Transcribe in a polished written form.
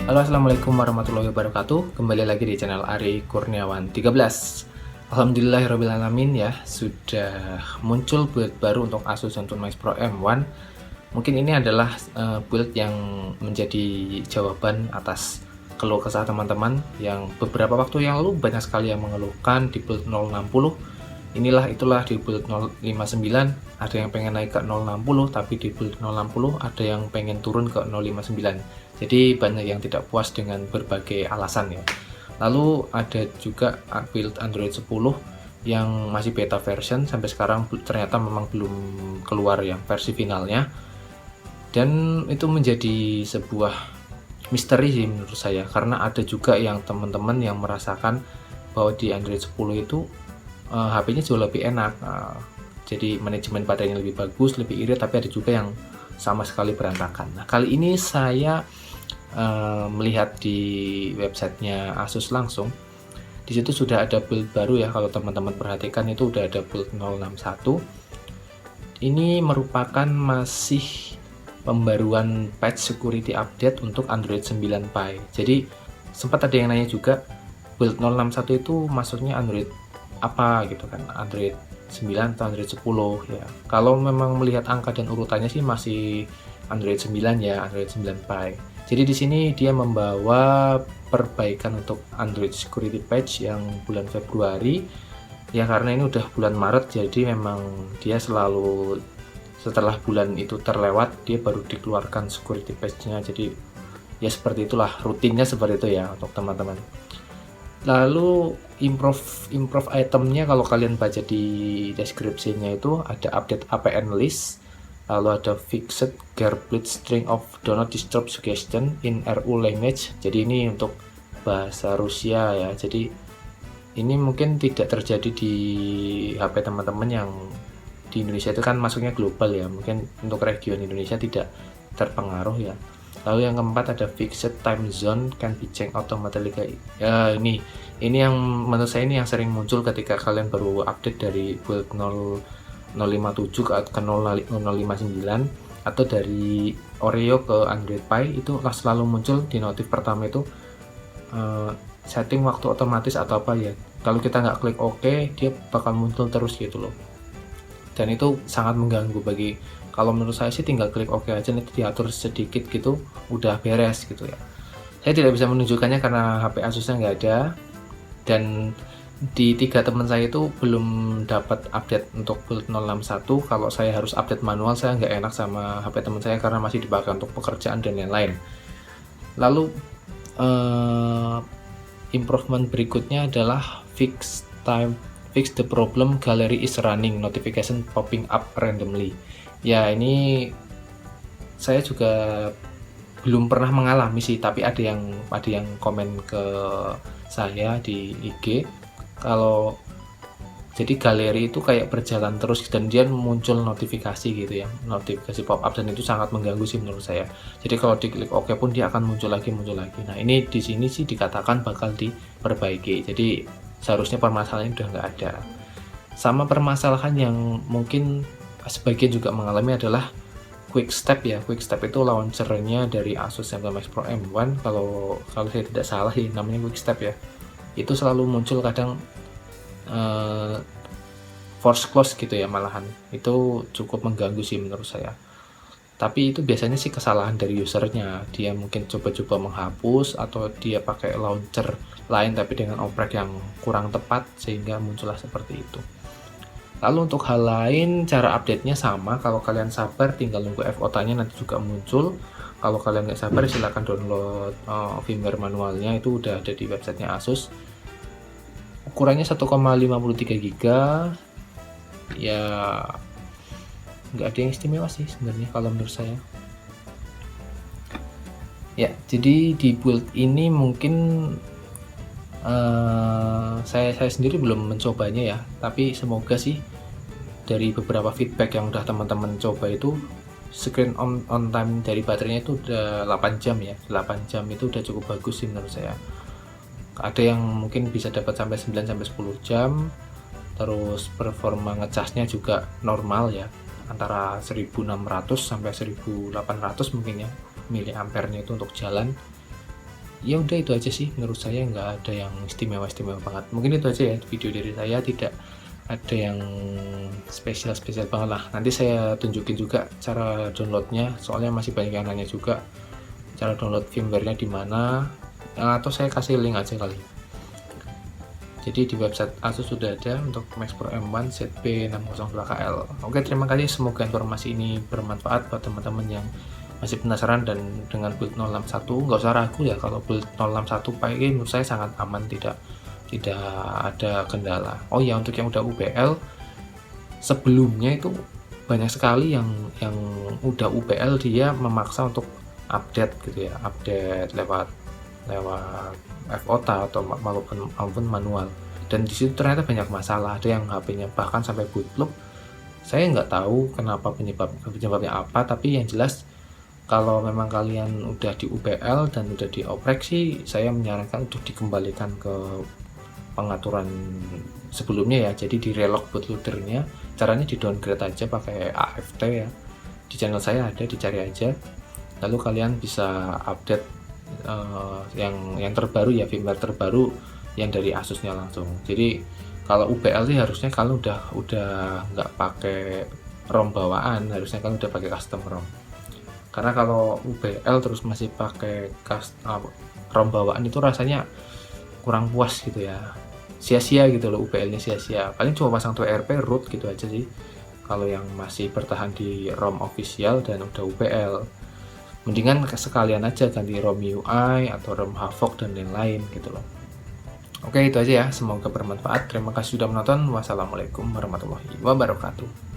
Halo, assalamualaikum warahmatullahi wabarakatuh. Kembali lagi di channel Ari Kurniawan 13. Alhamdulillahirobbilalamin ya, sudah muncul build baru untuk Asus ZenBook Max Pro M1. Mungkin ini adalah build yang menjadi jawaban atas keluh kesah teman-teman yang beberapa waktu yang lalu banyak sekali yang mengeluhkan di build 060. Itulah di build 059, ada yang pengen naik ke 060, tapi di build 060 ada yang pengen turun ke 059. Jadi banyak yang tidak puas dengan berbagai alasan ya. Lalu ada juga build Android 10 yang masih beta version, sampai sekarang ternyata memang belum keluar yang versi finalnya. Dan itu menjadi sebuah misteri sih menurut saya, karena ada juga yang teman-teman yang merasakan bahwa di Android 10 itu HP-nya jauh lebih enak. Jadi manajemen baterainya lebih bagus, lebih irit, tapi ada juga yang sama sekali berantakan. Nah, kali ini saya melihat di websitenya Asus langsung. Di situ sudah ada build baru ya, kalau teman-teman perhatikan itu udah ada build 061. Ini merupakan masih pembaruan patch security update untuk Android 9 Pie. Jadi sempat ada yang nanya juga, build 061 itu maksudnya Android apa gitu kan, Android 9 atau Android 10 ya. Kalau memang melihat angka dan urutannya sih masih Android 9 ya, Android 9 Pie. Jadi di sini dia membawa perbaikan untuk Android security patch yang bulan Februari ya, karena ini udah bulan Maret, jadi memang dia selalu setelah bulan itu terlewat dia baru dikeluarkan security patch-nya. Jadi ya seperti itulah, rutinnya seperti itu ya untuk teman-teman. Lalu improve itemnya, kalau kalian baca di deskripsinya itu ada update APN list, lalu ada fixed Gearblit string of do not disturb suggestion in RU language. Jadi ini untuk bahasa Rusia ya. Jadi ini mungkin tidak terjadi di HP teman-teman yang di Indonesia, itu kan masuknya global ya, mungkin untuk region Indonesia tidak terpengaruh ya. Lalu yang keempat ada fixed time zone can be changed automatically. Ya, ini yang menurut saya ini yang sering muncul ketika kalian baru update dari build 057 ke 059 atau dari Oreo ke Android Pie, itu selalu muncul di notif pertama itu setting waktu otomatis atau apa ya. Kalau kita nggak klik OK, dia bakal muncul terus gitu loh. Dan itu sangat mengganggu bagi, kalau menurut saya sih tinggal klik OK aja, nanti diatur sedikit gitu udah beres gitu ya. Saya tidak bisa menunjukkannya karena HP Asusnya nggak ada, dan di 3 teman saya itu belum dapat update untuk build 061. Kalau saya harus update manual, saya nggak enak sama HP teman saya karena masih dipakai untuk pekerjaan dan lain-lain. Lalu improvement berikutnya adalah fix the problem gallery is running, notification popping up randomly. Ya, ini saya juga belum pernah mengalami sih, tapi ada yang komen ke saya di IG kalau jadi galeri itu kayak berjalan terus dan dia muncul notifikasi gitu ya, notifikasi pop up, dan itu sangat mengganggu sih menurut saya. Jadi kalau diklik OK pun dia akan muncul lagi. Nah, ini di sini sih dikatakan bakal diperbaiki. Jadi seharusnya permasalahan udah nggak ada. Sama permasalahan yang mungkin sebagian juga mengalami adalah Quick Step ya. Quick Step itu launchernya dari Asus ZenBook Max Pro M1, kalau saya tidak salah sih namanya Quick Step ya. Itu selalu muncul kadang force close gitu ya, malahan itu cukup mengganggu sih menurut saya. Tapi itu biasanya sih kesalahan dari usernya, dia mungkin coba-coba menghapus atau dia pakai launcher lain tapi dengan oprek yang kurang tepat sehingga muncullah seperti itu. Lalu untuk hal lain, cara update-nya sama, kalau kalian sabar tinggal nunggu FOTA-nya nanti juga muncul. Kalau kalian nggak sabar silahkan download firmware manualnya, itu udah ada di websitenya Asus. Ukurannya 1,53 GB ya, nggak ada yang istimewa sih sebenarnya kalau menurut saya ya. Jadi di build ini mungkin saya sendiri belum mencobanya ya, tapi semoga sih dari beberapa feedback yang udah teman-teman coba itu screen on time dari baterainya itu udah 8 jam ya. 8 jam itu udah cukup bagus sih menurut saya. Ada yang mungkin bisa dapat sampai 9 sampai 10 jam. Terus performa ngecasnya juga normal ya, antara 1600 sampai 1800 mungkin ya miliampernya itu untuk jalan. ya udah itu aja sih, menurut saya nggak ada yang istimewa-istimewa banget. Mungkin itu aja ya video dari saya, tidak ada yang spesial-spesial banget lah. Nanti saya tunjukin juga cara downloadnya, soalnya masih banyak yang nanya juga cara download firmware-nya di mana, atau saya kasih link aja kali. Jadi di website Asus sudah ada untuk Max Pro M1 ZB602KL. Oke, terima kasih, semoga informasi ini bermanfaat buat teman-teman yang masih penasaran dan dengan build 061. Nggak usah ragu ya, kalau build 061 pakai menurut saya sangat aman, tidak ada kendala. Oh ya, untuk yang udah UPL, sebelumnya itu banyak sekali yang udah UPL dia memaksa untuk update gitu ya, update lewat FOTA atau maupun manual, dan disitu ternyata banyak masalah. Ada yang HP-nya bahkan sampai bootloop. Saya nggak tahu kenapa penyebabnya apa, tapi yang jelas kalau memang kalian udah di UPL dan udah dioprek sih, saya menyarankan untuk dikembalikan ke pengaturan sebelumnya ya. Jadi di relock bootloadernya, caranya di downgrade aja pakai AFT ya. Di channel saya ada, dicari aja. Lalu kalian bisa update yang terbaru ya, firmware terbaru yang dari Asusnya langsung. Jadi kalau UPL sih harusnya kalau udah nggak pakai ROM bawaan, harusnya kan udah pakai custom ROM. Karena kalau UPL terus masih pakai ROM bawaan itu rasanya kurang puas gitu ya, sia-sia gitu loh, UPL-nya sia-sia. Paling cuma pasang WRP root gitu aja sih kalau yang masih bertahan di ROM official dan udah UPL. Mendingan sekalian aja ganti ROM UI atau ROM Havok dan lain-lain gitu loh. Oke, itu aja ya, semoga bermanfaat. Terima kasih sudah menonton. Wassalamualaikum warahmatullahi wabarakatuh.